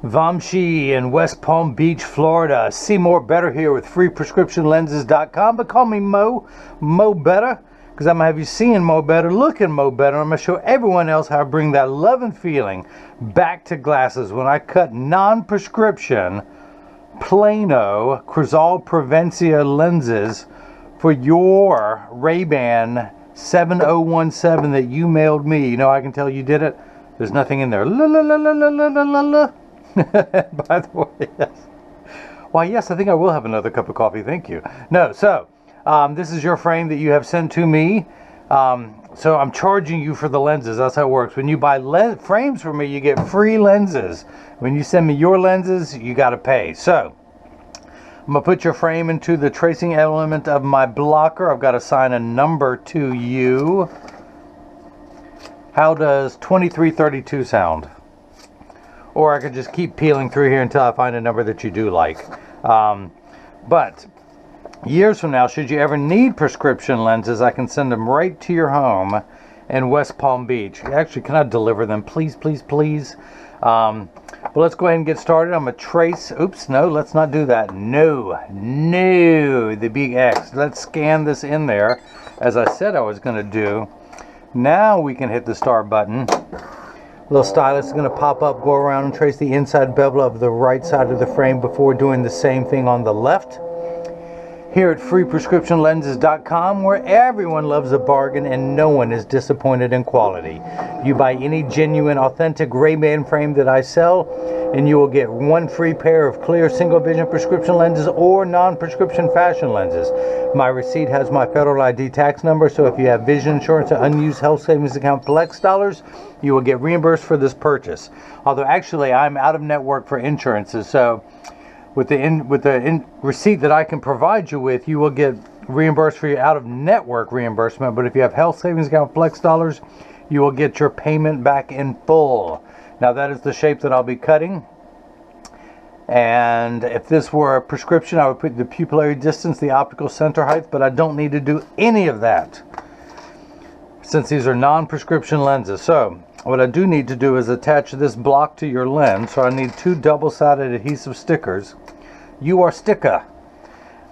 Vamshi in West Palm Beach, Florida. See more better here with freeprescriptionlenses.com. But call me Mo Better, because I'm going to have you seeing Mo Better, looking Mo Better. I'm going to show everyone else how I bring that love and feeling back to glasses when I cut non-prescription Plano Crizal Prevencia lenses for your RayBan 7017 that you mailed me. You know, I can tell you did it. There's nothing in there. La la la la la la la la la. By the way, yes. Why, yes, I think I will have another cup of coffee. Thank you. No, so this is your frame that you have sent to me. So I'm charging you for the lenses. That's how it works. When you buy frames from me, you get free lenses. When you send me your lenses, you got to pay. So I'm going to put your frame into the tracing element of my blocker. I've got to assign a number to you. How does 2332 sound? Or I could just keep peeling through here until I find a number that you do like. But years from now, should you ever need prescription lenses, I can send them right to your home in West Palm Beach. Actually, can I deliver them? Please, please, please. But let's go ahead and get started. I'm going to trace. Oops, no, let's not do that. No, the big X. Let's scan this in there, as I said I was going to do. Now we can hit the start button. Little stylus is going to pop up, go around and trace the inside bevel of the right side of the frame before doing the same thing on the left. Here at freeprescriptionlenses.com, where everyone loves a bargain and no one is disappointed in quality. You buy any genuine, authentic RayBan frame that I sell, and you will get one free pair of clear single vision prescription lenses or non-prescription fashion lenses. My receipt has my federal ID tax number, so if you have vision insurance or unused health savings account flex dollars, you will get reimbursed for this purchase. Although actually I'm out of network for insurances, so with the receipt that I can provide you with, you will get reimbursed for your out-of-network reimbursement. But if you have health savings account flex dollars, you will get your payment back in full. Now that is the shape that I'll be cutting. And if this were a prescription, I would put the pupillary distance, the optical center height, but I don't need to do any of that since these are non-prescription lenses. So what I do need to do is attach this block to your lens. So I need two double-sided adhesive stickers. You are sticker.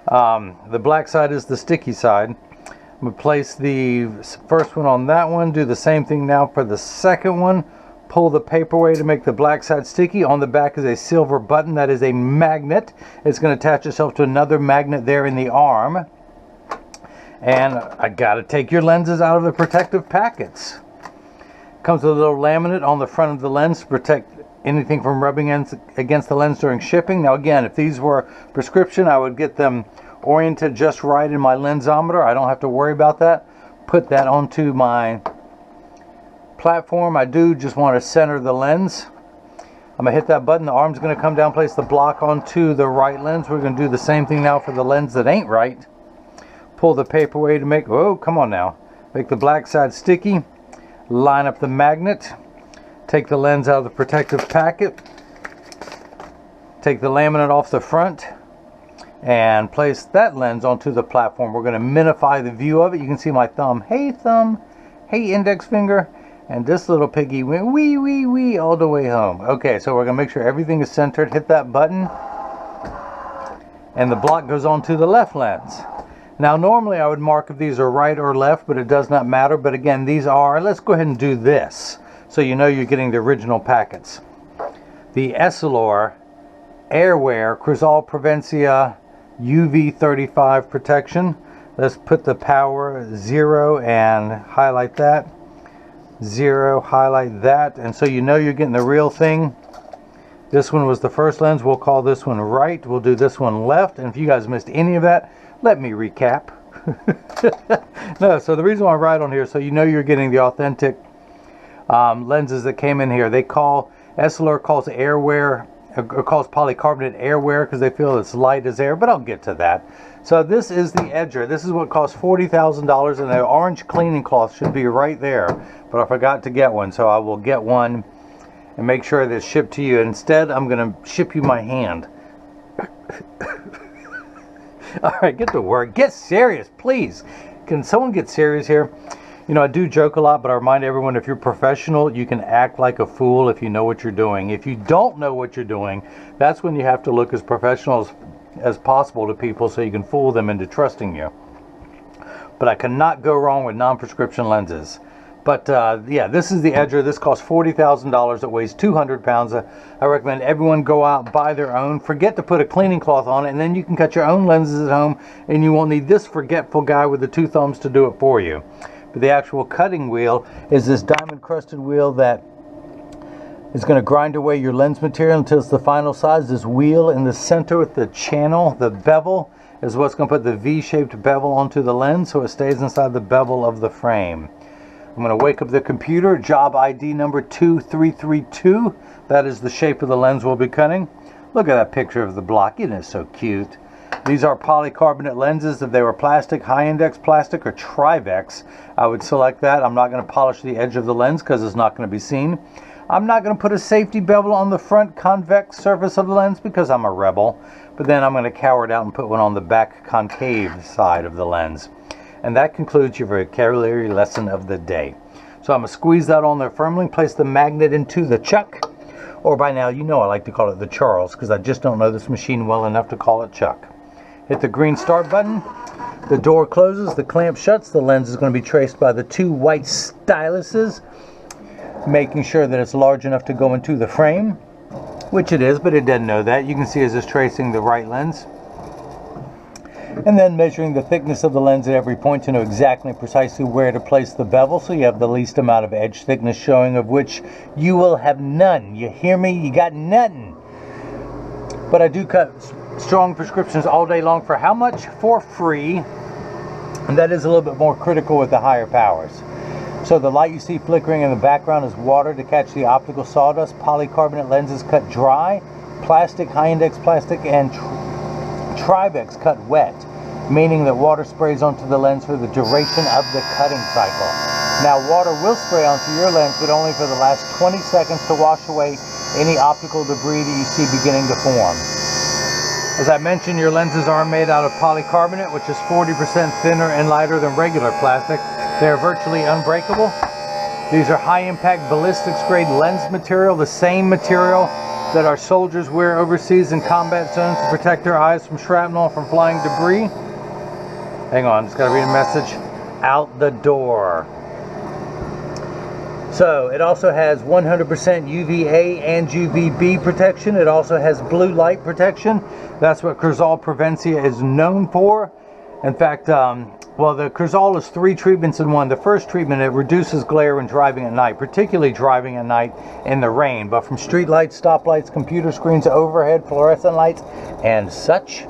The black side is the sticky side. I'm going to place the first one on that one. Do the same thing now for the second one. Pull the paper away to make the black side sticky. On the back is a silver button. That is a magnet. It's going to attach itself to another magnet there in the arm. And I got to take your lenses out of the protective packets. Comes with a little laminate on the front of the lens to protect anything from rubbing against the lens during shipping. Now again, if these were prescription, I would get them oriented just right in my lensometer. I don't have to worry about that. Put that onto my platform. I do just want to center the lens. I'm going to hit that button. The arm's going to come down, place the block onto the right lens. We're going to do the same thing now for the lens that ain't right. Pull the paper away to make, oh, come on now. Make the black side sticky. Line up the magnet. Take the lens out of the protective packet. Take the laminate off the front and place that lens onto the platform. We're going to minify the view of it. You can see my thumb. Hey thumb. Hey index finger. And this little piggy went wee wee wee all the way home. Okay, so we're going to make sure everything is centered. Hit that button. And the block goes onto the left lens. Now normally I would mark if these are right or left, but it does not matter. But again, these are, let's go ahead and do this so you know you're getting the original packets. The Essilor Airwear Crizal Prevencia UV35 protection. Let's put the power 0 and highlight that. 0, highlight that. And so you know you're getting the real thing. This one was the first lens. We'll call this one right. We'll do this one left. And if you guys missed any of that, let me recap. No, so the reason why I write on here, so you know you're getting the authentic lenses that came in here. Essilor calls airwear, or calls polycarbonate airwear because they feel it's light as air, but I'll get to that. So this is the Edger. This is what costs $40,000, and the orange cleaning cloth should be right there. But I forgot to get one, so I will get one and make sure that it's shipped to you. Instead, I'm going to ship you my hand. All right, get to work. Get serious, please. Can someone get serious here? You know, I do joke a lot, but I remind everyone, if you're professional, you can act like a fool if you know what you're doing. If you don't know what you're doing, that's when you have to look as professional as possible to people so you can fool them into trusting you. But I cannot go wrong with non-prescription lenses. But yeah, this is the Edger. This costs $40,000. It weighs 200 pounds. I recommend everyone go out and buy their own. Forget to put a cleaning cloth on it, and then you can cut your own lenses at home, and you won't need this forgetful guy with the 2 thumbs to do it for you. But the actual cutting wheel is this diamond-crusted wheel that is going to grind away your lens material until it's the final size. This wheel in the center with the channel, the bevel, is what's going to put the V-shaped bevel onto the lens so it stays inside the bevel of the frame. I'm going to wake up the computer. Job ID number 2332. That is the shape of the lens we'll be cutting. Look at that picture of the block. Isn't it so cute? These are polycarbonate lenses. If they were plastic, high-index plastic, or Trivex, I would select that. I'm not going to polish the edge of the lens because it's not going to be seen. I'm not going to put a safety bevel on the front convex surface of the lens because I'm a rebel. But then I'm going to cower it out and put one on the back concave side of the lens. And that concludes your vocabulary lesson of the day. So I'm going to squeeze that on there firmly, place the magnet into the chuck. Or by now, you know I like to call it the Charles, because I just don't know this machine well enough to call it Chuck. Hit the green start button. The door closes, the clamp shuts. The lens is going to be traced by the 2 white styluses, making sure that it's large enough to go into the frame, which it is, but it doesn't know that. You can see as it's tracing the right lens. And then measuring the thickness of the lens at every point to know exactly precisely where to place the bevel so you have the least amount of edge thickness showing, of which you will have none. You hear me? You got nothing. But I do cut strong prescriptions all day long for how much? For free. And that is a little bit more critical with the higher powers. So the light you see flickering in the background is water to catch the optical sawdust. Polycarbonate lenses cut dry. Plastic, high-index plastic, and Trivex cut wet, meaning that water sprays onto the lens for the duration of the cutting cycle. Now, water will spray onto your lens, but only for the last 20 seconds to wash away any optical debris that you see beginning to form. As I mentioned, your lenses are made out of polycarbonate, which is 40% thinner and lighter than regular plastic. They are virtually unbreakable. These are high-impact ballistics grade lens material, the same material that our soldiers wear overseas in combat zones to protect their eyes from shrapnel and from flying debris. Hang on, just gotta read a message. Out the door. So it also has 100% UVA and UVB protection. It also has blue light protection. That's what Crizal Prevencia is known for. In fact, well, the Crizal is 3 treatments in one. The first treatment, it reduces glare when driving at night, particularly driving at night in the rain, but from street lights, stoplights, computer screens, overhead, fluorescent lights, and such.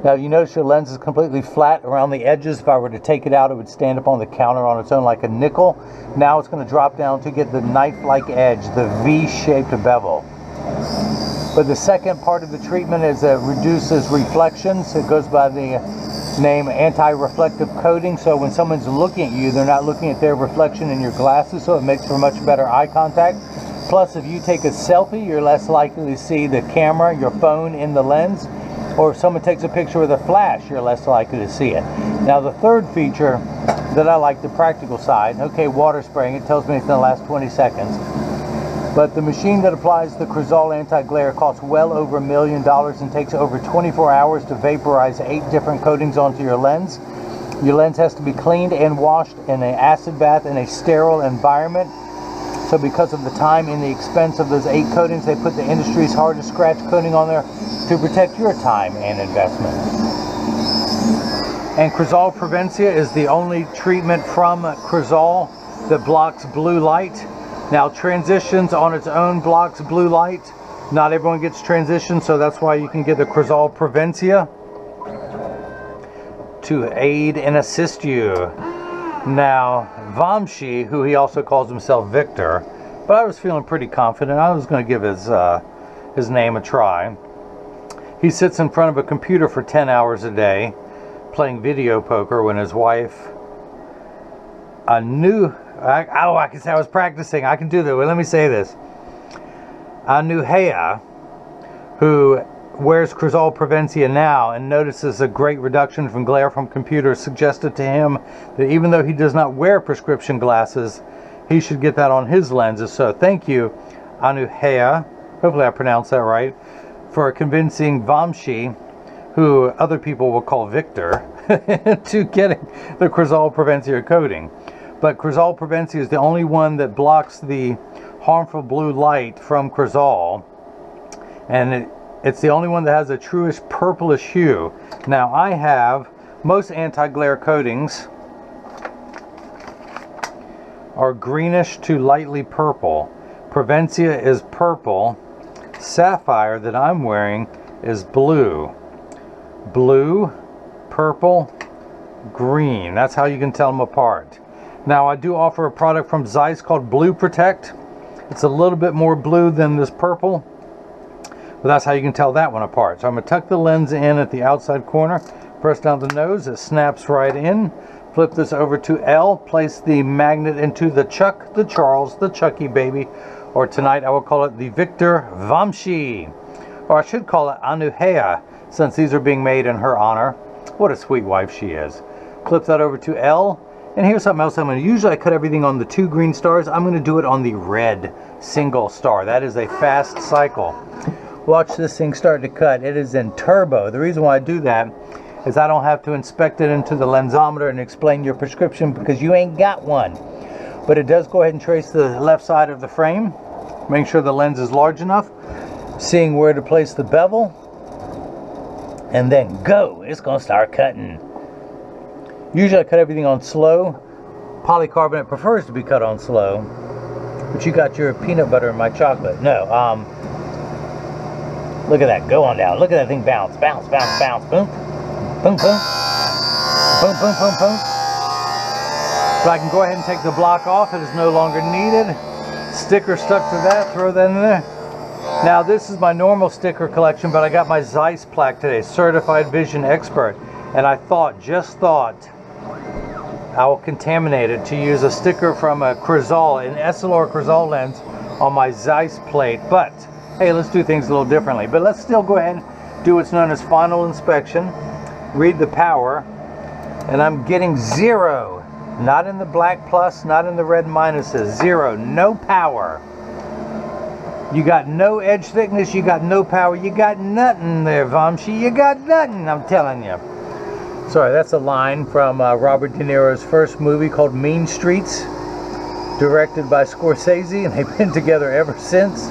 Now, you notice your lens is completely flat around the edges. If I were to take it out, it would stand up on the counter on its own like a nickel. Now it's going to drop down to get the knife-like edge, the V-shaped bevel. But the second part of the treatment is it reduces reflections. It goes by the name anti-reflective coating, so when someone's looking at you, they're not looking at their reflection in your glasses, so it makes for much better eye contact. Plus, if you take a selfie, you're less likely to see the camera, your phone in the lens, or if someone takes a picture with a flash, you're less likely to see it. Now, the third feature that I like, the practical side, okay, water spraying, it tells me it's going to last 20 seconds. But the machine that applies the Crizal anti-glare costs well over $1 million and takes over 24 hours to vaporize 8 different coatings onto your lens. Your lens has to be cleaned and washed in an acid bath in a sterile environment. So because of the time and the expense of those 8 coatings, they put the industry's hardest scratch coating on there to protect your time and investment. And Crizal Prevencia is the only treatment from Crizal that blocks blue light. Now, transitions on its own blocks blue light. Not everyone gets transitions, so that's why you can get the Crizal Prevencia to aid and assist you. Now, Vamshi, who he also calls himself Victor, but I was feeling pretty confident. I was going to give his name a try. He sits in front of a computer for 10 hours a day, playing video poker when his wife, I can say I was practicing. I can do that. Well, let me say this. Anuhea, who wears Crizal Prevencia now and notices a great reduction from glare from computers, suggested to him that even though he does not wear prescription glasses, he should get that on his lenses. So thank you, Anuhea, hopefully I pronounced that right, for convincing Vamshi, who other people will call Victor, to getting the Crizal Prevencia coating. But Crizal Prevencia is the only one that blocks the harmful blue light from Crizal, and it's the only one that has a truish purplish hue. Now I have, most anti-glare coatings are greenish to lightly purple. Prevencia is purple. Sapphire that I'm wearing is blue. Blue, purple, green. That's how you can tell them apart. Now I do offer a product from Zeiss called Blue Protect. It's a little bit more blue than this purple, but that's how you can tell that one apart. So I'm going to tuck the lens in at the outside corner, press down the nose, it snaps right in. Flip this over to L, place the magnet into the Chuck, the Charles, the Chucky baby, or tonight I will call it the Victor Vamshi, or I should call it Anuhea, since these are being made in her honor. What a sweet wife she is. Flip that over to L, and here's something else I'm going to, usually I cut everything on the 2 green stars. I'm going to do it on the red single star. That is a fast cycle. Watch this thing start to cut. It is in turbo. The reason why I do that is I don't have to inspect it into the lensometer and explain your prescription because you ain't got one. But it does go ahead and trace the left side of the frame, make sure the lens is large enough, seeing where to place the bevel, and then go. It's gonna start cutting. Usually I cut everything on slow. Polycarbonate prefers to be cut on slow, but you got your peanut butter in my chocolate. No, look at that, go on down. Look at that thing bounce, bounce, bounce, bounce, boom, boom, boom, boom, boom, boom, boom. So I can go ahead and take the block off. It is no longer needed. Sticker stuck to that, throw that in there. Now this is my normal sticker collection, but I got my Zeiss plaque today, Certified Vision Expert. And I just thought, I will contaminate it to use a sticker from a Crizal, an Essilor Crizal lens on my Zeiss plate. But hey, let's do things a little differently. But let's still go ahead and do what's known as final inspection. Read the power, and I'm getting 0. Not in the black plus, not in the red minuses. 0, no power. You got no edge thickness, you got no power, you got nothing there, Vamshi. You got nothing, I'm telling you. Sorry, that's a line from Robert De Niro's first movie called Mean Streets, directed by Scorsese, and they've been together ever since.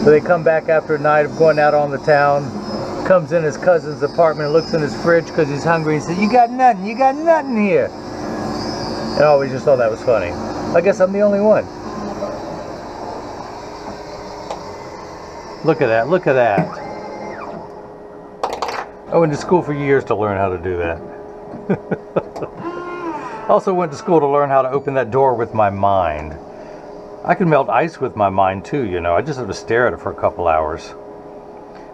So they come back after a night of going out on the town, comes in his cousin's apartment and looks in his fridge because he's hungry and says, you got nothing here. And I always just thought that was funny. I guess I'm the only one. Look at that, look at that. I went to school for years to learn how to do that. I also went to school to learn how to open that door with my mind. I can melt ice with my mind too, you know. I just have to stare at it for a couple hours.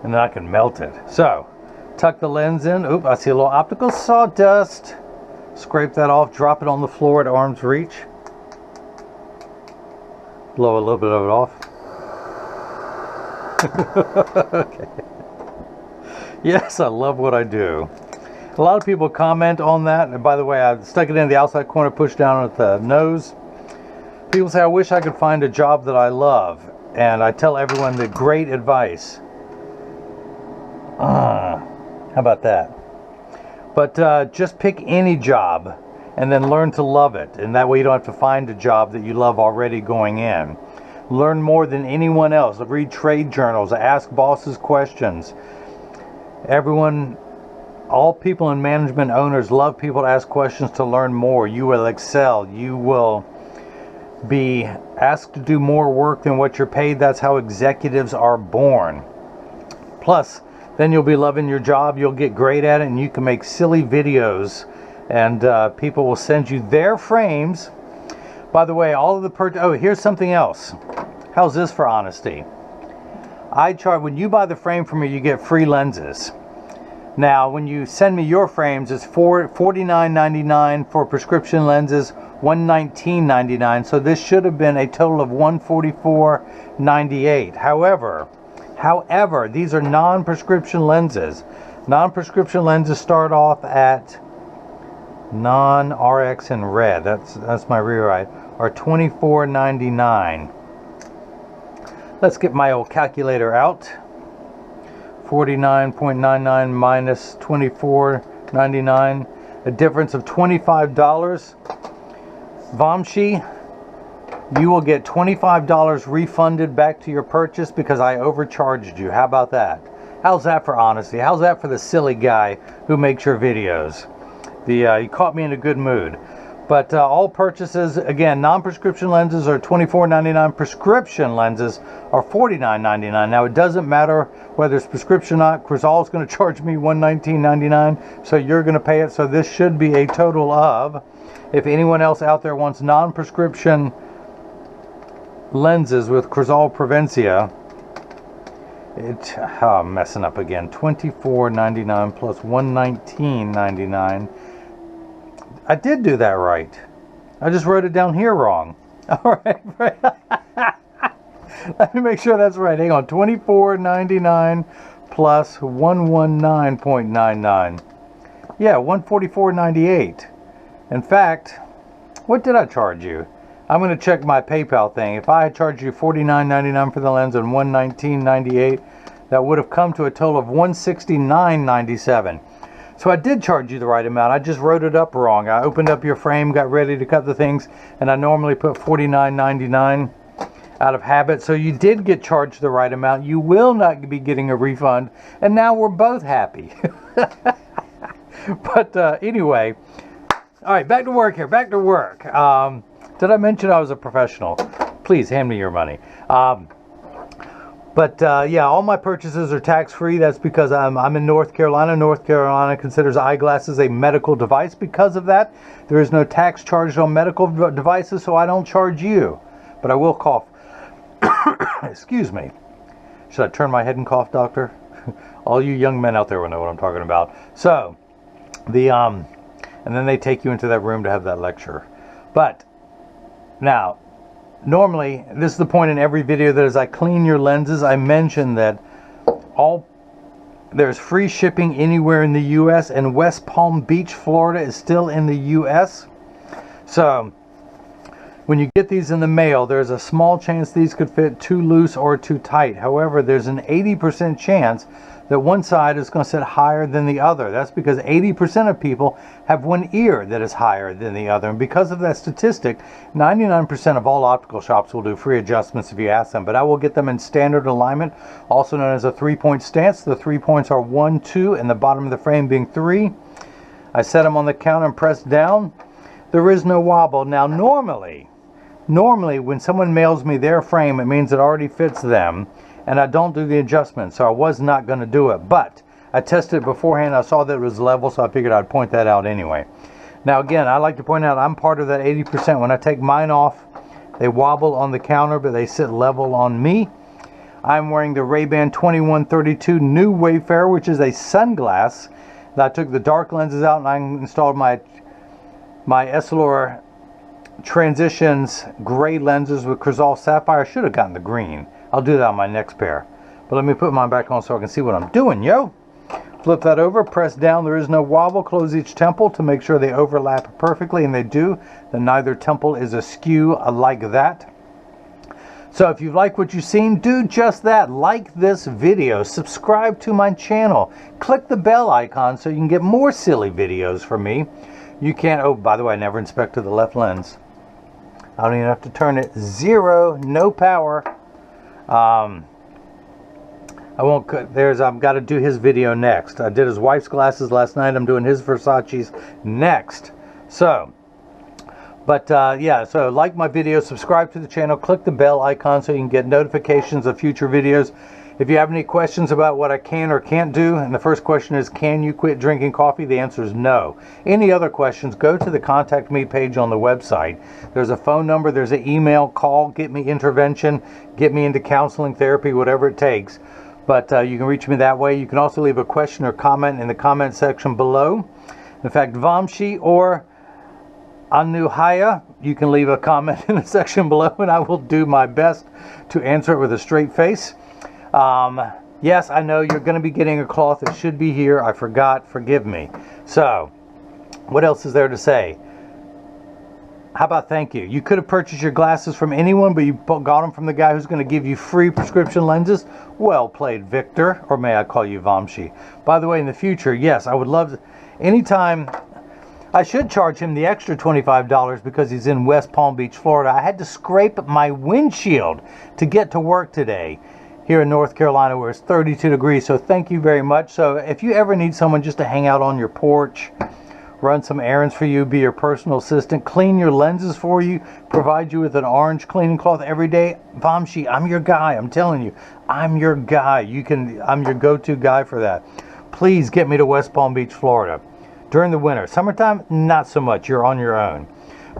And then I can melt it. So, tuck the lens in. Oop, I see a little optical sawdust. Scrape that off, drop it on the floor at arm's reach. Blow a little bit of it off. Okay. Yes, I love what I do. A lot of people comment on that. And by the way, I stuck it in the outside corner, pushed down at the nose. People say, I wish I could find a job that I love. And I tell everyone the great advice. How about that? But just pick any job and then learn to love it. And that way you don't have to find a job that you love already going in. Learn more than anyone else. Read trade journals. Ask bosses questions. Everyone, all people in management, owners love people to ask questions to learn more. You will excel. You will be asked to do more work than what you're paid. That's how executives are born. Plus, then you'll be loving your job. You'll get great at it, and you can make silly videos, and people will send you their frames. By the way, all of the oh, here's something else. How's this for honesty? I charge, when you buy the frame from me, you get free lenses. Now, when you send me your frames, it's $49.99 for prescription lenses, $119.99. So this should have been a total of $144.98. However, However, these are non-prescription lenses. Non-prescription lenses start off at non-RX in red. That's my rewrite. Are $24.99. Let's get my old calculator out. 49.99 minus $24.99, a difference of $25. Vamshi, you will get $25 refunded back to your purchase because I overcharged you. How about that? How's that for honesty? How's that for the silly guy who makes your videos? You caught me in a good mood. But all purchases, again, non-prescription lenses are $24.99. Prescription lenses are $49.99. Now, it doesn't matter whether it's prescription or not. Crizal is going to charge me $119.99, so you're going to pay it. So this should be a total of, if anyone else out there wants non-prescription lenses with Crizal Prevencia, I'm messing up again. $24.99 plus $119.99. I did do that right. I just wrote it down here wrong. All right. Let me make sure that's right. Hang on. $24.99 plus $119.99. Yeah, $144.98. In fact, what did I charge you? I'm going to check my PayPal thing. If I had charged you $49.99 for the lens and $119.98, that would have come to a total of $169.97. So I did charge you the right amount. I just wrote it up wrong. I opened up your frame, got ready to cut the things, and I normally put $49.99 out of habit. So you did get charged the right amount. You will not be getting a refund, and now we're both happy. But anyway, all right, back to work here. Back to work. Did I mention I was a professional? Please hand me your money. Yeah, all my purchases are tax-free. That's because I'm in North Carolina. North Carolina considers eyeglasses a medical device. Because of that, there is no tax charged on medical devices, so I don't charge you. But I will cough. Excuse me. Should I turn my head and cough, doctor? All you young men out there will know what I'm talking about. So, and then they take you into that room to have that lecture. But, now, normally, this is the point in every video that as I clean your lenses, I mention that there's free shipping anywhere in the U.S. and West Palm Beach, Florida is still in the U.S. So, when you get these in the mail, there's a small chance these could fit too loose or too tight. However, there's an 80% chance that one side is going to sit higher than the other. That's because 80% of people have one ear that is higher than the other. And because of that statistic, 99% of all optical shops will do free adjustments if you ask them. But I will get them in standard alignment, also known as a 3-point stance. The 3 points are 1, 2, and the bottom of the frame being 3. I set them on the counter and press down. There is no wobble. Now, normally, when someone mails me their frame, it means it already fits them. And I don't do the adjustment, so I was not going to do it. But I tested it beforehand. I saw that it was level, so I figured I'd point that out anyway. Now, again, I like to point out I'm part of that 80%. When I take mine off, they wobble on the counter, but they sit level on me. I'm wearing the RayBan 2132 New Wayfarer, which is a sunglass. I took the dark lenses out, and I installed my Essilor Transitions gray lenses with Crizal Sapphire. I should have gotten the green. I'll do that on my next pair. But let me put mine back on so I can see what I'm doing, yo. Flip that over, press down. There is no wobble. Close each temple to make sure they overlap perfectly, and they do. Then neither temple is askew like that. So if you like what you've seen, do just that. Like this video. Subscribe to my channel. Click the bell icon so you can get more silly videos from me. You can't, oh, by the way, I never inspected the left lens. I don't even have to turn it. 0, no power. I won't cut. I've got to do his video next. I did his wife's glasses last night. I'm doing his Versace's next. So, yeah, so like my video, subscribe to the channel, click the bell icon so you can get notifications of future videos. If you have any questions about what I can or can't do, and the first question is, can you quit drinking coffee? The answer is no. Any other questions, go to the Contact Me page on the website. There's a phone number, there's an email, call, get me intervention, get me into counseling, therapy, whatever it takes. But you can reach me that way. You can also leave a question or comment in the comment section below. In fact, Vamshi or Anuhaya, you can leave a comment in the section below, and I will do my best to answer it with a straight face. Yes, I know you're going to be getting a cloth. It should be here. I forgot. Forgive me. So, what else is there to say? How about thank you? You could have purchased your glasses from anyone, but you got them from the guy who's going to give you free prescription lenses. Well played, Victor. Or may I call you Vamshi? By the way, in the future, yes, I would love to. Anytime, I should charge him the extra $25 because he's in West Palm Beach, Florida. I had to scrape my windshield to get to work today here in North Carolina where it's 32 degrees. So thank you very much. So if you ever need someone just to hang out on your porch, run some errands for you, be your personal assistant, clean your lenses for you, provide you with an orange cleaning cloth every day, Vamshi, I'm your guy. I'm telling you, I'm your guy. I'm your go-to guy for that. Please get me to West Palm Beach, Florida during the winter. Summertime, not so much. You're on your own.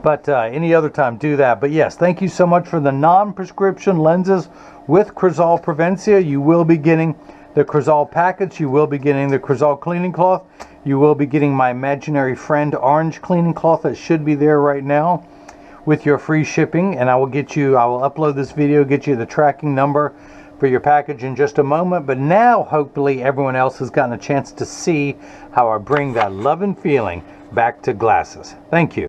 But any other time, do that. But yes, thank you so much for the non-prescription lenses with Crizal Prevencia. You will be getting the Crizal package. You will be getting the Crizal cleaning cloth. You will be getting my imaginary friend orange cleaning cloth that should be there right now with your free shipping. And I will upload this video, get you the tracking number for your package in just a moment. But now, hopefully, everyone else has gotten a chance to see how I bring that love and feeling back to glasses. Thank you.